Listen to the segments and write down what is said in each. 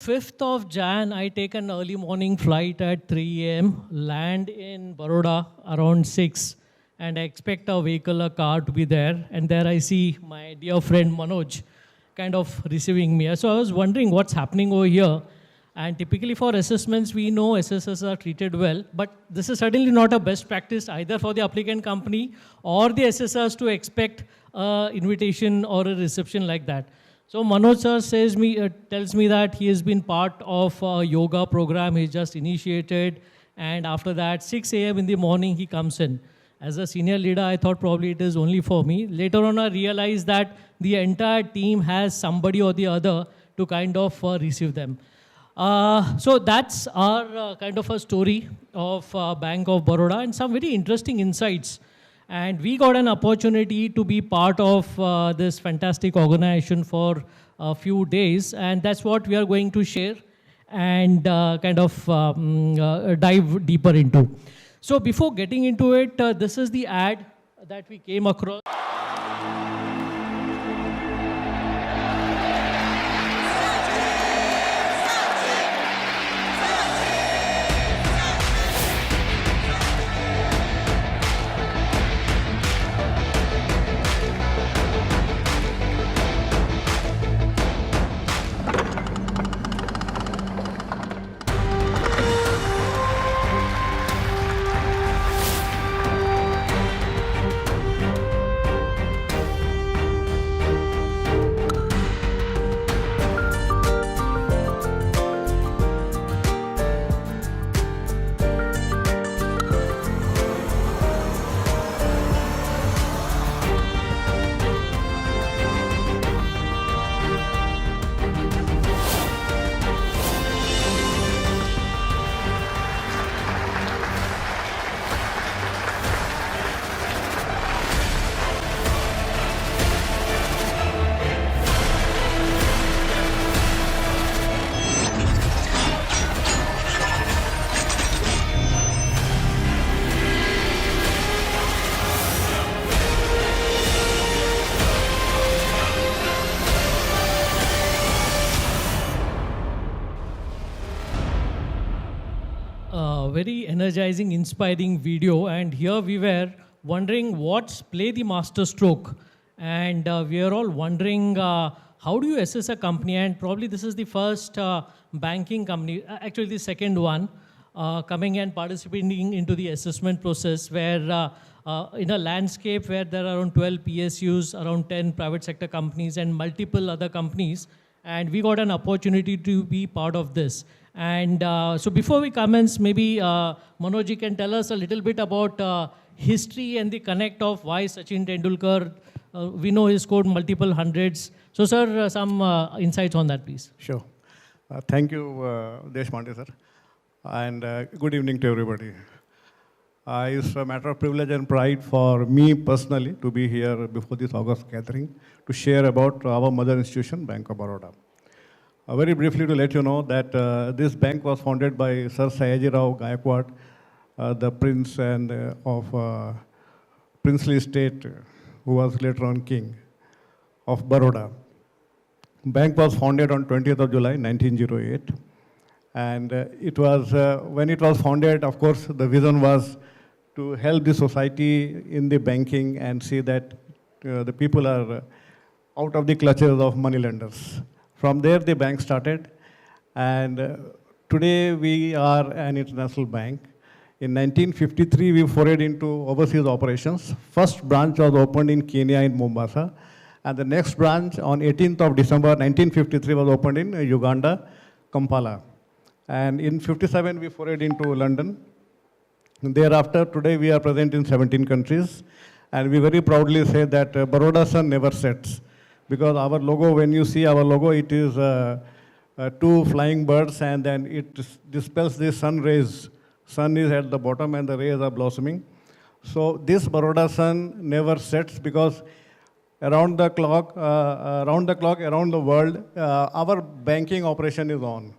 5th of Jan, I take an early morning flight at 3 a.m., land in Baroda around 6, and I expect a vehicle, a car to be there. And there I see my dear friend Manoj kind of receiving me. So I was wondering what's happening over here. And typically for assessments, we know assessors are treated well, but this is certainly not a best practice either for the applicant company or the assessors to expect an invitation or a reception like that. So Manoj sir tells me that he has been part of a yoga program he just initiated, and after that 6 a.m. in the morning he comes in. As a senior leader, I thought probably it is only for me. Later on, I realized that the entire team has somebody or the other to kind of receive them. So that's our kind of a story of Bank of Baroda and some very interesting insights. And we got an opportunity to be part of this fantastic organization for a few days. And that's what we are going to share and dive deeper into. So before getting into it, this is the ad that we came across. Very energizing, inspiring video, and here we were wondering what's play the master stroke, and we are all wondering how do you assess a company, and probably this is the first banking company, actually the second one, coming and participating into the assessment process where in a landscape where there are around 12 PSUs, around 10 private sector companies and multiple other companies, and we got an opportunity to be part of this. And so before we commence, maybe Manoj can tell us a little bit about history and the connect of why Sachin Tendulkar, we know he scored multiple hundreds. So sir, some insights on that, please. Sure. Thank you, Deshpande sir. And good evening to everybody. It's a matter of privilege and pride for me personally to be here before this August gathering to share about our mother institution, Bank of Baroda. Very briefly to let you know that this bank was founded by Sir Sayaji Rao Gaikwad, the prince and of princely state, who was later on king of Baroda. Bank was founded on 20th of July, 1908. And it was, when it was founded, of course, the vision was to help the society in the banking and see that the people are out of the clutches of moneylenders. From there, the bank started, and today we are an international bank. In 1953, we forayed into overseas operations. First branch was opened in Kenya in Mombasa, and the next branch on 18th of December 1953 was opened in Uganda, Kampala. And in 57, we forayed into London. And thereafter, today we are present in 17 countries, and we very proudly say that Baroda sun never sets. Because our logo, when you see our logo, it is two flying birds, and then it dispels the sun rays. Sun is at the bottom and the rays are blossoming. So this Baroda sun never sets because around the clock, around the world, our banking operation is on.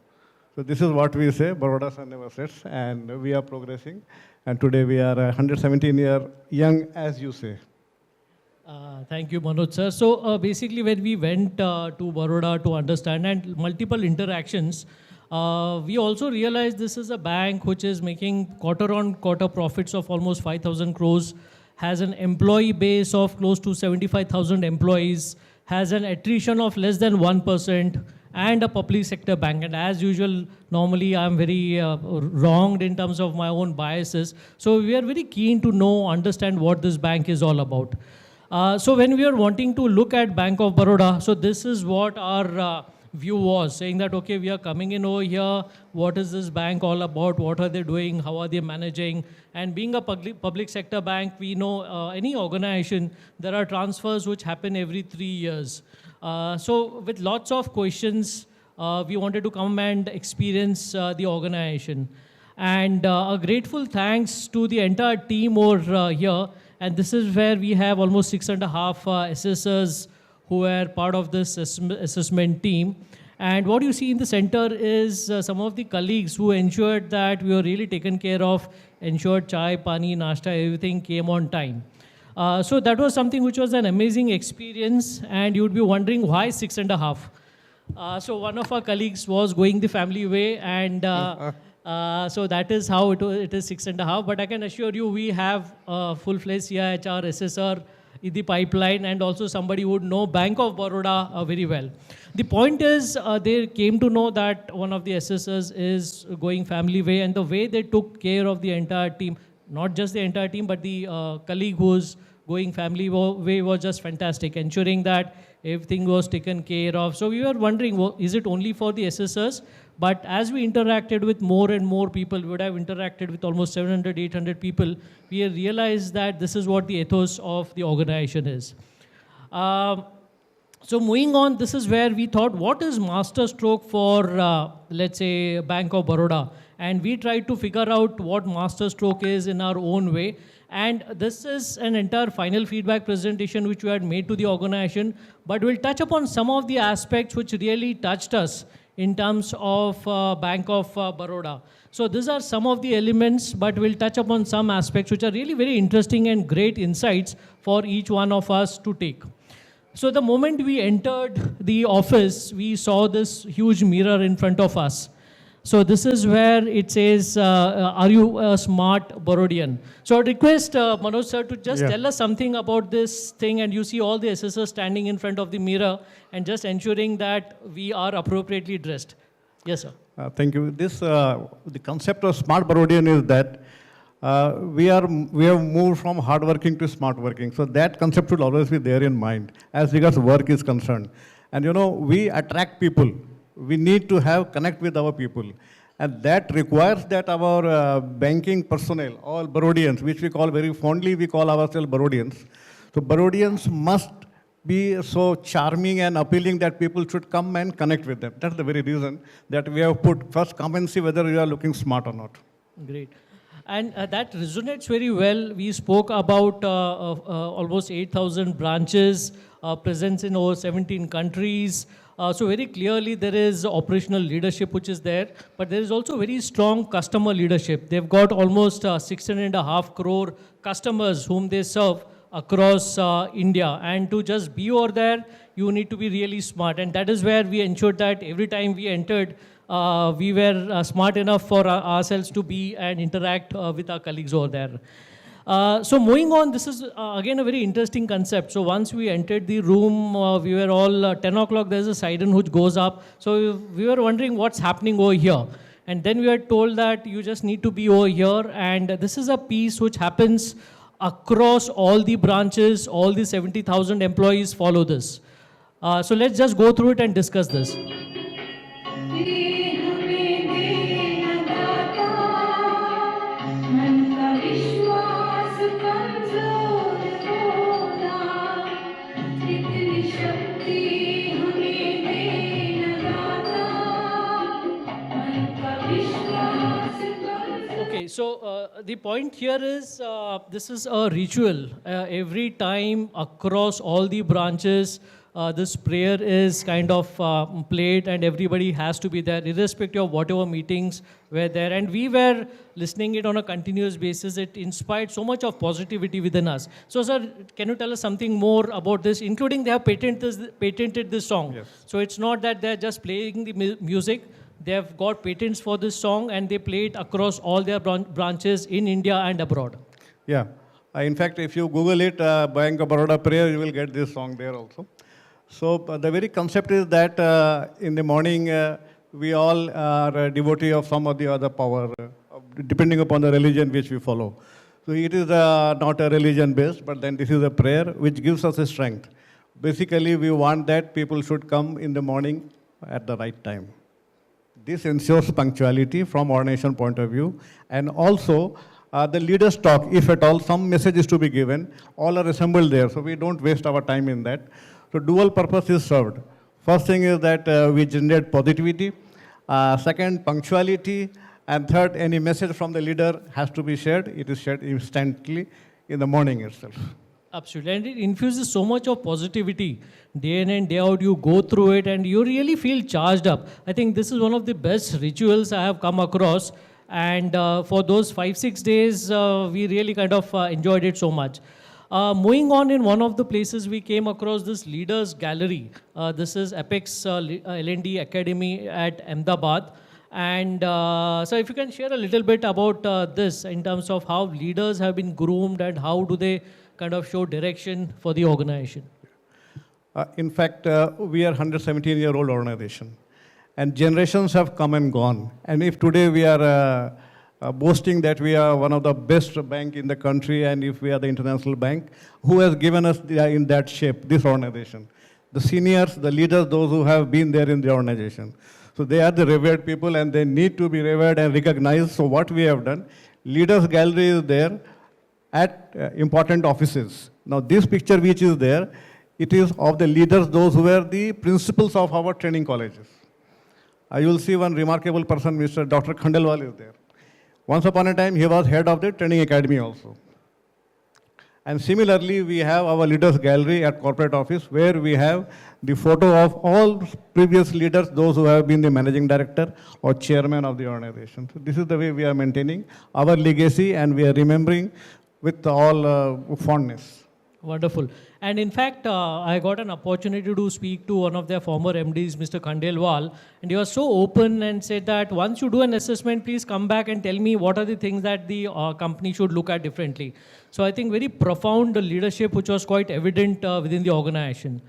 So this is what we say, Baroda sun never sets, and we are progressing. And today we are 117 years young, as you say. Thank you, Manoj sir. So basically, when we went to Baroda to understand and multiple interactions, we also realized this is a bank which is making quarter-on-quarter profits of almost 5,000 crores, has an employee base of close to 75,000 employees, has an attrition of less than 1%, and a public sector bank. And as usual, normally I'm very wronged in terms of my own biases. So we are very keen to know, understand what this bank is all about. So when we are wanting to look at Bank of Baroda, so this is what our view was, saying that, okay, we are coming in over here, what is this bank all about, what are they doing, how are they managing, and being a public sector bank, we know any organization, there are transfers which happen every 3 years. So with lots of questions, we wanted to come and experience the organization. And a grateful thanks to the entire team over here. And this is where we have almost 6.5 assessors who are part of this assessment team. And what you see in the center is some of the colleagues who ensured that we were really taken care of, ensured chai, pani, nashta, everything came on time. So that was something which was an amazing experience, and you would be wondering why 6.5. So one of our colleagues was going the family way, and so that is how it is 6.5. But I can assure you, we have full-fledged CIHR, SSR in the pipeline, and also somebody who would know Bank of Baroda very well. The point is, they came to know that one of the assessors is going family way, and the way they took care of the entire team, not just the entire team, but the colleague who's going family way was just fantastic, ensuring that everything was taken care of. So we were wondering, is it only for the assessors? But as we interacted with more and more people, we would have interacted with almost 700, 800 people, we realized that this is what the ethos of the organization is. So moving on, this is where we thought, what is master stroke for, let's say, Bank of Baroda? And we tried to figure out what master stroke is in our own way. And this is an entire final feedback presentation which we had made to the organization, but we'll touch upon some of the aspects which really touched us in terms of Bank of Baroda. So these are some of the elements, but we'll touch upon some aspects which are really very interesting and great insights for each one of us to take. So the moment we entered the office, we saw this huge mirror in front of us. So this is where it says, are you a smart Barodian? So I request Manoj sir to just tell us something about this thing, and you see all the assessors standing in front of the mirror and just ensuring that we are appropriately dressed. Yes, sir. Thank you. The concept of smart Barodian is that we have moved from hard working to smart working. So that concept should always be there in mind as regards work is concerned. And we attract people. We need to have connect with our people. And that requires that our banking personnel, all Barodians, which we call very fondly, we call ourselves Barodians. So Barodians must be so charming and appealing that people should come and connect with them. That's the very reason that we have put first come and see whether you are looking smart or not. Great. And that resonates very well. We spoke about almost 8,000 branches, presence in over 17 countries. So very clearly there is operational leadership which is there, but there is also very strong customer leadership. They've got almost 16.5 crore customers whom they serve across India. And to just be over there, you need to be really smart. And that is where we ensured that every time we entered, we were smart enough for ourselves to be and interact with our colleagues over there. So moving on, this is again a very interesting concept. So once we entered the room, we were all 10 o'clock, there's a siren which goes up. So we were wondering what's happening over here. And then we were told that you just need to be over here. And this is a piece which happens across all the branches, all the 70,000 employees follow this. So let's just go through it and discuss this. Okay, so the point here is this is a ritual. Every time across all the branches, this prayer is kind of played and everybody has to be there, irrespective of whatever meetings were there. And we were listening it on a continuous basis. It inspired so much of positivity within us. So, sir, can you tell us something more about this, including they have patented this song? Yes. So it's not that they're just playing the music. They have got patents for this song and they play it across all their branches in India and abroad. Yeah. In fact, if you Google it, Bank of Baroda prayer, you will get this song there also. So the very concept is that in the morning, we all are a devotee of some or the other power, depending upon the religion which we follow. So it is not a religion based, but then this is a prayer which gives us a strength. Basically, we want that people should come in the morning at the right time. This ensures punctuality from our nation point of view. And also, the leaders talk, if at all, some message is to be given, all are assembled there, so we don't waste our time in that. So dual purpose is served. First thing is that we generate positivity. Second, punctuality. And third, any message from the leader has to be shared. It is shared instantly in the morning itself. Absolutely. And it infuses so much of positivity. Day in and day out, you go through it and you really feel charged up. I think this is one of the best rituals I have come across. And for those 5-6 days, we really kind of enjoyed it so much. Moving on, in one of the places we came across this Leaders Gallery. This is Apex L&D Academy at Ahmedabad. And so if you can share a little bit about this in terms of how leaders have been groomed and how do they kind of show direction for the organization. In fact, we are 117-year-old organization. And generations have come and gone. And if today we are boasting that we are one of the best bank in the country, and if we are the international bank, who has given us in that shape, this organization? The seniors, the leaders, those who have been there in the organization. So they are the revered people and they need to be revered and recognized. So what we have done, Leaders Gallery is there at important offices. Now this picture which is there, it is of the leaders, those who were the principals of our training colleges. You will see one remarkable person, Mr. Dr. Khandelwal is there. Once upon a time, he was head of the training academy also. And similarly, we have our leaders gallery at corporate office where we have the photo of all previous leaders, those who have been the managing director or chairman of the organization. So this is the way we are maintaining our legacy and we are remembering with all fondness. Wonderful. And in fact, I got an opportunity to speak to one of their former MDs, Mr. Khandelwal, and he was so open and said that once you do an assessment, please come back and tell me what are the things that the company should look at differently. So I think very profound leadership, which was quite evident within the organization.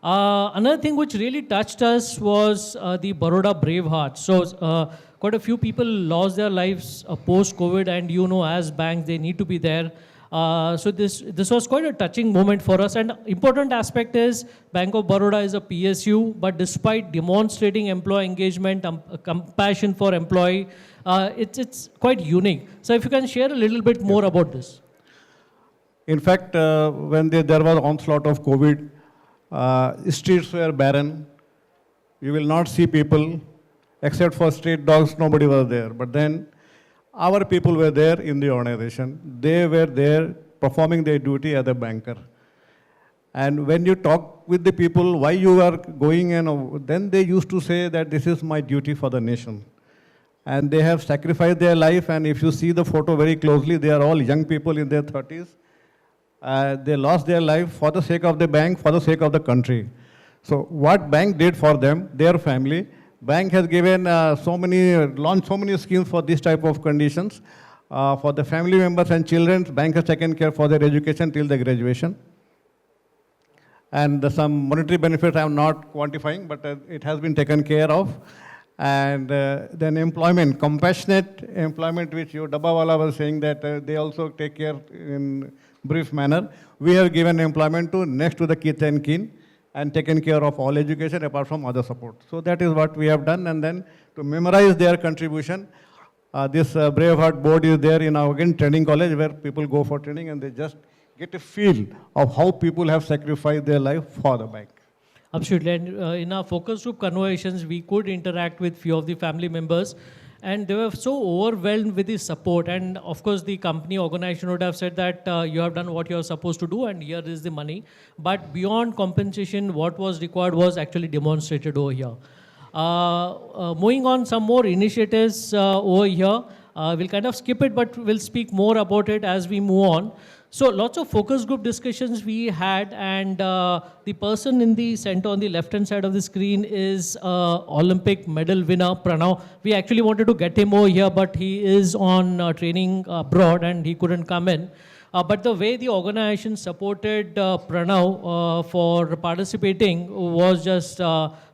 Another thing which really touched us was the Baroda Bravehearts. So quite a few people lost their lives post-COVID, and you know, as banks, they need to be there. So this was quite a touching moment for us. And important aspect is Bank of Baroda is a PSU, but despite demonstrating employee engagement, compassion for employee, it's quite unique. So if you can share a little bit more about this. In fact, when there was onslaught of COVID, streets were barren. You will not see people, except for street dogs, nobody was there. But then our people were there in the organization. They were there performing their duty as a banker. And when you talk with the people, why you are going, and then they used to say that this is my duty for the nation. And they have sacrificed their life, and if you see the photo very closely, they are all young people in their 30s. They lost their life for the sake of the bank, for the sake of the country. So what bank did for them, their family, bank has given launched so many schemes for this type of conditions. For the family members and children, bank has taken care for their education till the graduation. And some monetary benefits I am not quantifying, but it has been taken care of. And then employment, compassionate employment, which your Dabbawala was saying that they also take care in brief manner. We have given employment to next to the kith and kin and taken care of all education apart from other support. So that is what we have done. And then to memorize their contribution, this Braveheart board is there in our again training college where people go for training and they just get a feel of how people have sacrificed their life for the bank. Absolutely. And in our focus group conversations, we could interact with few of the family members. and they were so overwhelmed with the support. And of course, the company organization would have said that you have done what you're supposed to do, and here is the money. But beyond compensation, what was required was actually demonstrated over here. Moving on, some more initiatives over here. We'll kind of skip it, but we'll speak more about it as we move on. So lots of focus group discussions we had, and the person in the center on the left-hand side of the screen is Olympic medal winner Pranav. We actually wanted to get him over here, but he is on training abroad and he couldn't come in. But the way the organization supported Pranav for participating was just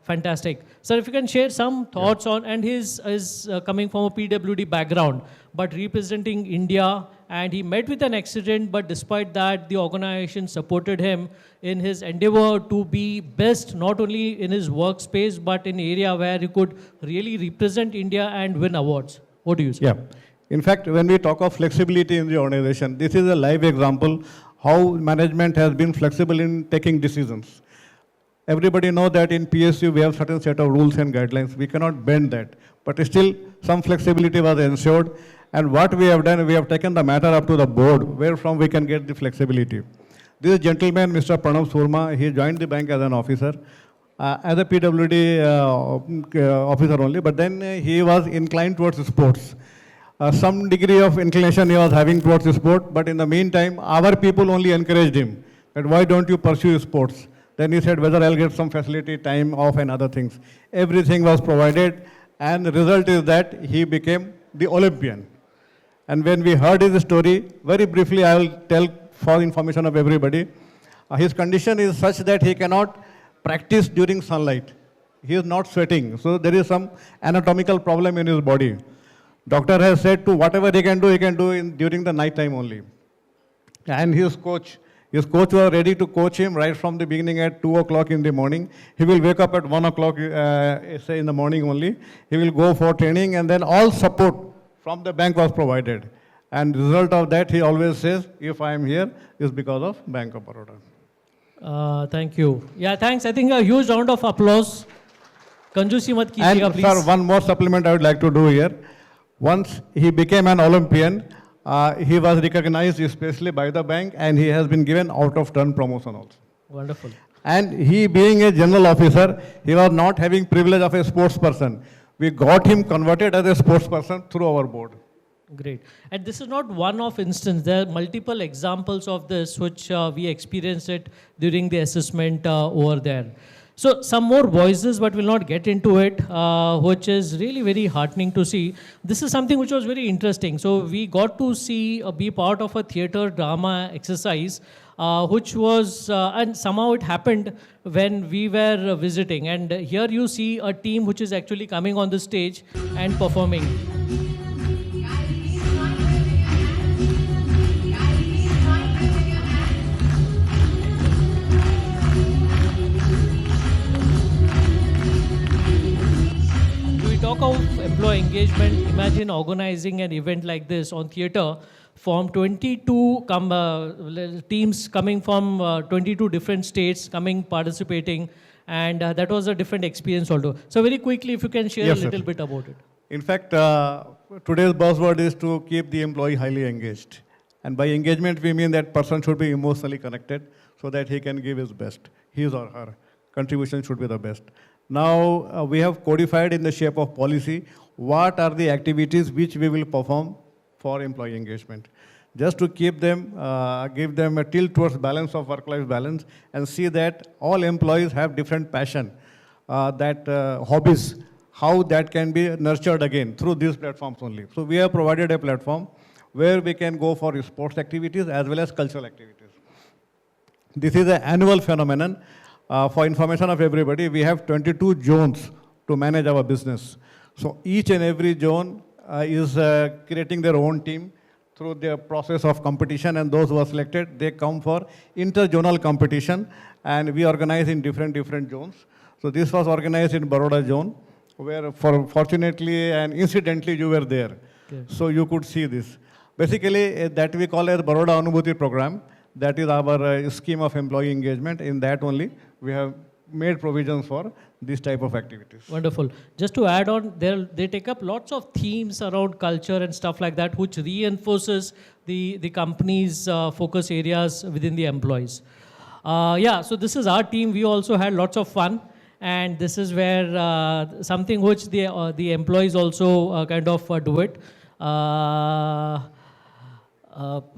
fantastic. Sir, if you can share some thoughts on, and his is coming from a PWD background, but representing India, and he met with an accident, but despite that, the organization supported him in his endeavor to be best, not only in his workspace, but in area where he could really represent India and win awards. What do you say? Yeah. In fact, when we talk of flexibility in the organization, this is a live example how management has been flexible in taking decisions. Everybody know that in PSU we have certain set of rules and guidelines. We cannot bend that. But still, some flexibility was ensured. And what we have done, we have taken the matter up to the board, where from we can get the flexibility. This gentleman, Mr. Pranav Surma, he joined the bank as an officer, as a PWD officer only, but then he was inclined towards sports. Some degree of inclination he was having towards sport, but in the meantime, our people only encouraged him that why don't you pursue sports? Then he said whether I'll get some facility, time off and other things. Everything was provided, and the result is that he became the Olympian. And when we heard his story, very briefly I will tell for information of everybody, his condition is such that he cannot practice during sunlight. He is not sweating, so there is some anatomical problem in his body. Doctor has said to whatever he can do during the night time only. And his coach was ready to coach him right from the beginning at 2 o'clock in the morning. He will wake up at 1 o'clock, say in the morning only. He will go for training, and then all support from the bank was provided. And the result of that, he always says, if I am here, is because of Bank of Baroda. Thank you. Yeah, thanks. I think a huge round of applause. Kanjusi mat kijiyega, And please. sir, one more supplement I would like to do here. Once he became an Olympian, he was recognized especially by the bank, and he has been given out of turn promotion also. Wonderful. And he being a general officer, he was not having privilege of a sports person. We got him converted as a sports person through our board. Great. And this is not one-off instance. There are multiple examples of this which we experienced it during the assessment over there. So some more voices, but we'll not get into it, which is really very heartening to see. This is something which was very interesting. So we got to see, be part of a theater drama exercise, which was, and somehow it happened when we were visiting. And here you see a team which is actually coming on the stage and performing. Talk of employee engagement. Imagine organizing an event like this on theater from 22 teams coming from 22 different states coming participating, and that was a different experience also. So very quickly, if you can share Yes, a little sir. bit about it. In fact, today's buzzword is to keep the employee highly engaged. And by engagement, we mean that person should be emotionally connected so that he can give his best. His or her contribution should be the best. Now, we have codified in the shape of policy what are the activities which we will perform for employee engagement. Just to keep them, give them a tilt towards balance of work-life balance, and see that all employees have different passion, hobbies, how that can be nurtured again through these platforms only. So we have provided a platform where we can go for sports activities as well as cultural activities. This is an annual phenomenon. For information of everybody, we have 22 zones to manage our business. So each and every zone is creating their own team through the process of competition, and those who are selected, they come for inter-zonal competition, and we organize in different zones. So this was organized in Baroda zone, where fortunately and incidentally you were there. Okay. So you could see this. Basically, that we call as Baroda Anubhuti program. That is our scheme of employee engagement. In that only, we have made provisions for these type of activities. Wonderful. Just to add on, they take up lots of themes around culture and stuff like that, which reinforces the company's focus areas within the employees. Yeah, so this is our team. We also had lots of fun. And this is where something which the employees also kind of do it.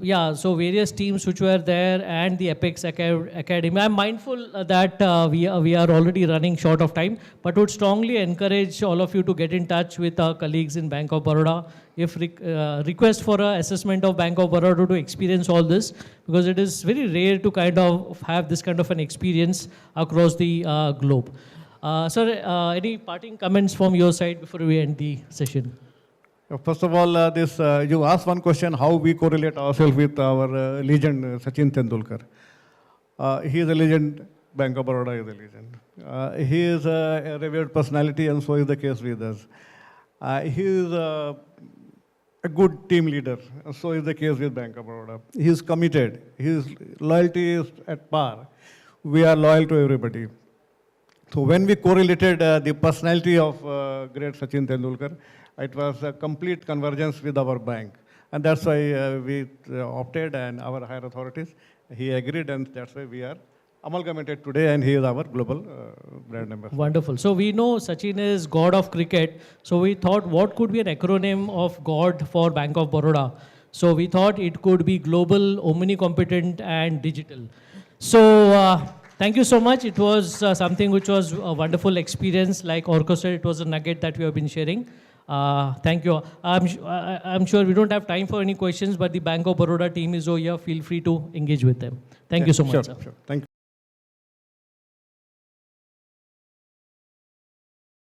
Yeah, so various teams which were there and the Apex Academy. I'm mindful that we are already running short of time, but would strongly encourage all of you to get in touch with our colleagues in Bank of Baroda. If request for an assessment of Bank of Baroda to experience all this, because it is very rare to kind of have this kind of an experience across the globe. Sir, any parting comments from your side before we end the session? First of all, you asked one question, how we correlate ourselves with our legend, Sachin Tendulkar. He is a legend, Bank of Baroda is a legend. He is a revered personality, and so is the case with us. He is a good team leader, and so is the case with Bank of Baroda. He is committed. His loyalty is at par. We are loyal to everybody. So when we correlated the personality of great Sachin Tendulkar, it was a complete convergence with our bank. And that's why we opted, and our higher authorities, he agreed, and that's why we are amalgamated today, and he is our global brand ambassador. Wonderful. So we know Sachin is God of cricket. So we thought, what could be an acronym of God for Bank of Baroda? So we thought it could be global, omni-competent, and digital. So thank you so much. It was something which was a wonderful experience. Like Orko said, it was a nugget that we have been sharing. Thank you. I'm sure we don't have time for any questions, but the Bank of Baroda team is over here. Feel free to engage with them. Thank you so much, sure, sir. Sure. Thank you.